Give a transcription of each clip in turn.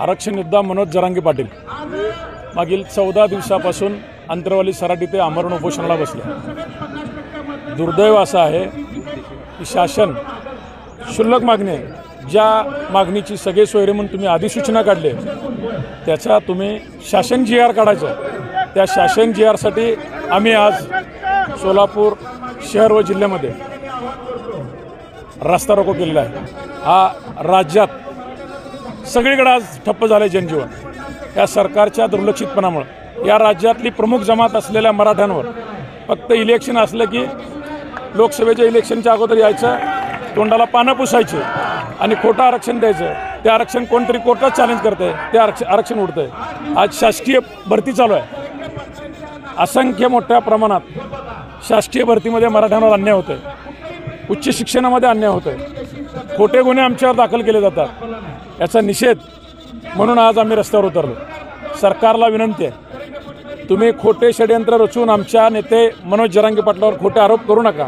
आरक्षण योद्धा मनोज जरांगे पाटील मागील 14 दिवसापासून अंतरवाली सराटी ते आमरण उपोषणाला बसले। दुर्दैव असं आहे की शासन क्षुल्लक मागणी ज्या मागणीची सगळे सोयरे म्हणून तुम्ही अधिसूचना काढली त्याचा तुम्ही शासन GR काढायचं। त्या शासन GR साठी आम्ही आज सोलापूर शहर व जिल्ह्यामध्ये रस्ता रोको केलेला आहे। हा राज्यात सगळीकडे आज ठप्प झाले जनजीवन या सरकारच्या दुर्लक्षितपणामुळे। या राज्यातली प्रमुख जमात असलेल्या मराठ्यांवर फक्त इलेक्शन असलं की लोकसभेच्या इलेक्शनच्या अगोदर यायचं, तोंडाला पानं पुसायचे आणि खोटं आरक्षण द्यायचं। ते आरक्षण कोणतरी कोर्टात चॅलेंज करतंय, ते आरक्षण उडतंय। आज शासकीय भरती चालू आहे, असंख्य मोठ्या प्रमाणात शासकीय भरतीमध्ये मराठ्यांवर अन्याय होतोय, उच्च शिक्षणामध्ये अन्याय होतोय, खोटे गुन्हे आमच्यावर दाखल केले जातात। याचा निषेध म्हणून आज आम्ही रस्त्यावर उतरलो। सरकारला विनंती आहे, तुम्ही खोटे षडयंत्र रचून आमच्या नेते मनोज जरांगे पाटलावर खोटे आरोप करू नका।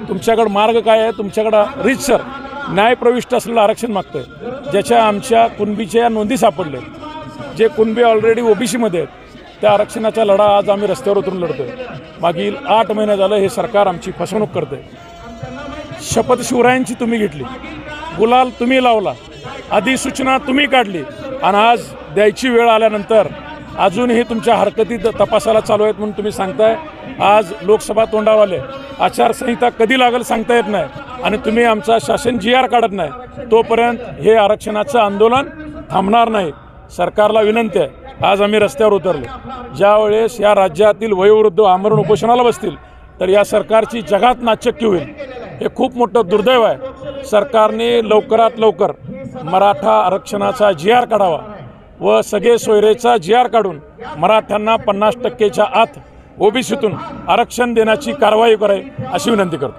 तुमच्याकडे मार्ग काय आहे? तुमच्याकडं रीतसर न्यायप्रविष्ट असलेलं आरक्षण मागतंय, ज्याच्या आमच्या कुणबीच्या नोंदी सापडले। जे कुणबी ऑलरेडी OBC मध्ये आहेत त्या आरक्षणाचा लढा आज आम्ही रस्त्यावर उतरून लढतोय। मागील 8 महिने झालं हे सरकार आमची फसवणूक करते। शपथ शिवरायांची तुम्ही घेतली, गुलाल तुम्ही लावला, अधिसूचना तुम्ही काढली आणि आज द्यायची वेळ आल्यानंतर अजूनही तुमच्या हरकती तपासायला चालू आहेत म्हणून तुम्ही सांगताय। आज लोकसभा तोंडावर आले, आचारसंहिता कधी लागेल सांगता येत नाही आणि तुम्ही आमचा शासन GR काढत नाही, तोपर्यंत हे आरक्षणाचं आंदोलन थांबणार नाही। सरकारला विनंती आहे, आज आम्ही रस्त्यावर उतरलो। ज्यावेळेस या राज्यातील वयोवृद्ध आमरण उपोषणाला बसतील तर या सरकारची जगात नाचक्की होईल। हे खूप मोठं दुर्दैव आहे। सरकारने लवकरात लवकर मराठा आरक्षणाचा GR काढावा व सगळे सोयरेचा GR काढून मराठ्यांना 50%च्या आत OBCतून आरक्षण देण्याची कारवाई करावी अशी विनंती करतो।